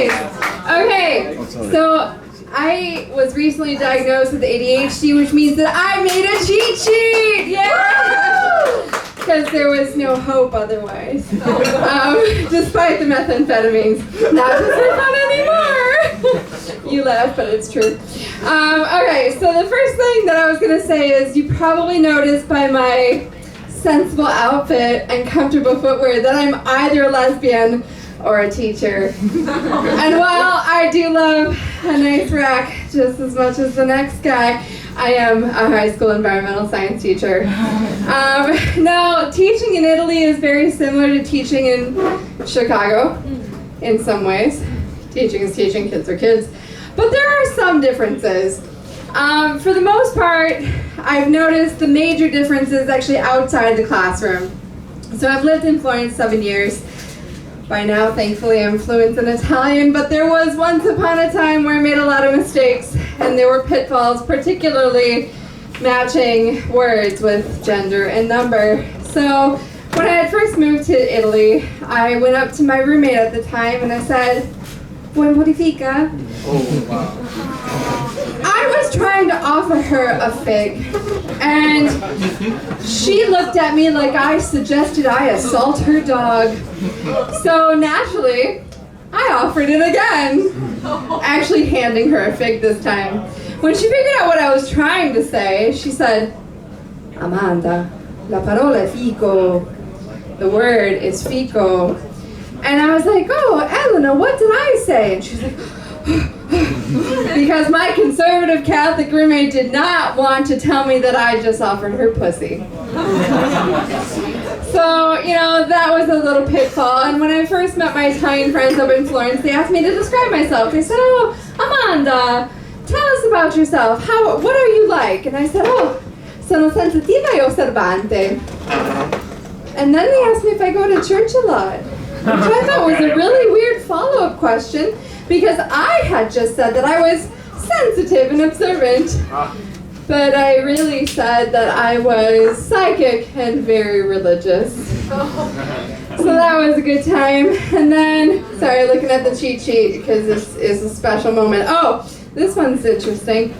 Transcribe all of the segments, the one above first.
Nice. Okay, so I was recently diagnosed with ADHD, which means that I made a cheat sheet. Yeah. Because there was no hope otherwise. Despite the methamphetamines. Not because they're fun anymore. You laugh, but it's true. Okay, so the first thing that I was going to say is you probably noticed by my sensible outfit and comfortable footwear that I'm either a lesbian or a teacher. And while I do love a nice rack just as much as the next guy, I am a high school environmental science teacher. Now, teaching in Italy is very similar to teaching in Chicago in some ways. Teaching is teaching, kids are kids. But there are some differences. For the most part, I've noticed the major difference is actually outside the classroom. So I've lived in Florence 7 years. By now, thankfully, I'm fluent in Italian, but there was once upon a time where I made a lot of mistakes, and there were pitfalls, particularly matching words with gender and number. So when I had first moved to Italy, I went up to my roommate at the time and I said, "Buon modifica?" Oh, wow. I was trying to offer her a fig, and she looked at me like I suggested I assault her dog. So naturally, I offered it again, actually handing her a fig this time. When she figured out what I was trying to say, she said, "Amanda, la parola è fico." The word is fico. And I was like, "Oh, Elena, what did I say?" And she was like, because my conservative Catholic roommate did not want to tell me that I just offered her pussy. So, that was a little pitfall. And when I first met my Italian friends up in Florence, they asked me to describe myself. They said, "Oh, Amanda, tell us about yourself. What are you like?" And I said, "Oh, sono sensitiva e osservante." And then they asked me if I go to church a lot, which I thought was a really weird follow-up question, because I had just said that I was sensitive and observant, but I really said that I was psychic and very religious. So that was a good time. And then, sorry, looking at the cheat sheet because this is a special moment. Oh, this one's interesting.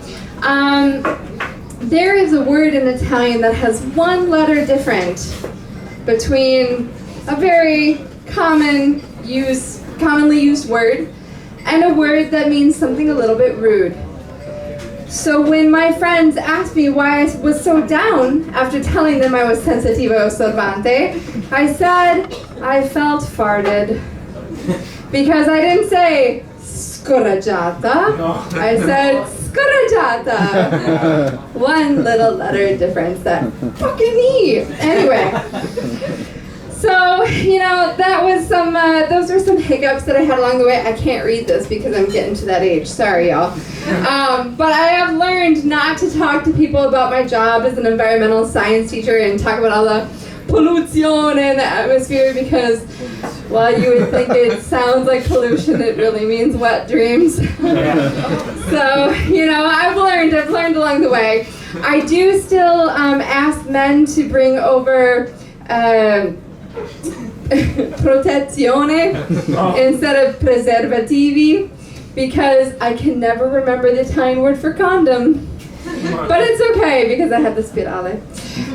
There is a word in Italian that has one letter different between a very commonly used word and a word that means something a little bit rude. So when my friends asked me why I was so down after telling them I was sensitiva osservante, I said I felt farted. Because I didn't say scoraggiata, I said scoraggiata. One little letter difference that fucking me. Anyway. So, that was those were some hiccups that I had along the way. I can't read this because I'm getting to that age. Sorry, y'all. But I have learned not to talk to people about my job as an environmental science teacher and talk about all the pollution in the atmosphere because, while you would think it sounds like pollution, it really means wet dreams. So, I've learned along the way. I do still ask men to bring over protezione instead of preservativi because I can never remember the Italian word for condom. But it's okay because I have the spirale.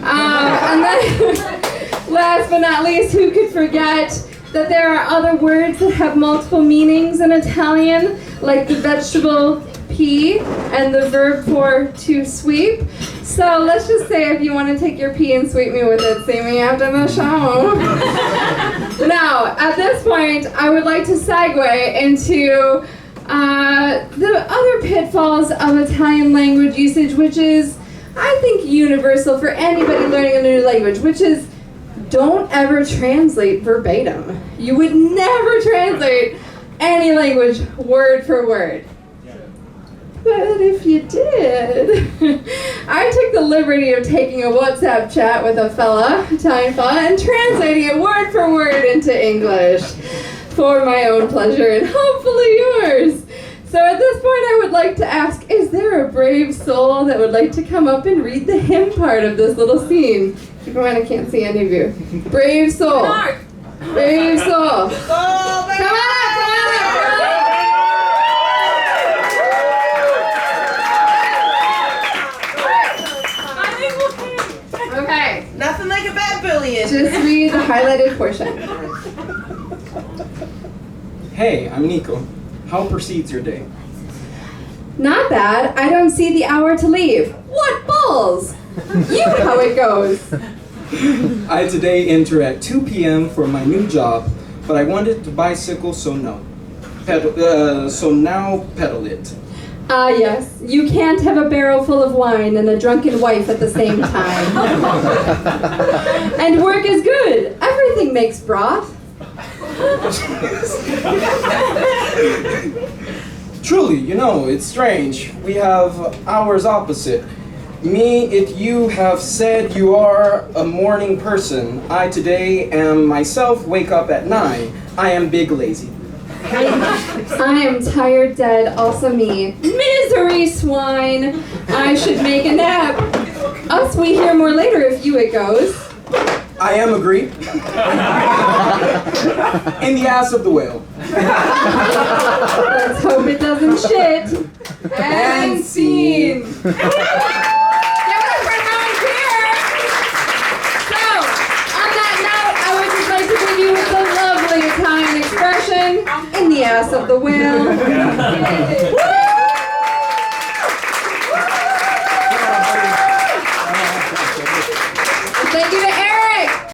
And then, last but not least, who could forget that there are other words that have multiple meanings in Italian, like the vegetable pee and the verb for to sweep. So let's just say if you want to take your pee and sweep me with it, see me after the show. Now, at this point, I would like to segue into the other pitfalls of Italian language usage, which is, I think, universal for anybody learning a new language, which is don't ever translate verbatim. You would never translate any language word for word. But if you did, I took the liberty of taking a WhatsApp chat with a Italian fella, and translating it word for word into English for my own pleasure and hopefully yours. So at this point I would like to ask, is there a brave soul that would like to come up and read the hymn part of this little scene? Keep in mind I can't see any of you. Brave soul. Brave soul. Come on up, come on up. read the highlighted portion. Hey, I'm Nico. How proceeds your day? Not bad. I don't see the hour to leave. What balls? You know how it goes. I today enter at 2 p.m. for my new job, but I wanted to bicycle, so no. So now pedal it. Ah, yes. You can't have a barrel full of wine and a drunken wife at the same time. And work is good. Everything makes broth. Truly, it's strange. We have hours opposite. Me, if you have said you are a morning person, I today am myself wake up at 9. I am big lazy. I am tired dead, also me. Misery swine! I should make a nap. Us we hear more later if you it goes. I am agree. In the ass of the whale. Let's hope it doesn't shit. And scene. Give it up for everyone here. So, on that note, I would just like to leave you with the lovely Italian expression, in the ass of the whale. Woo!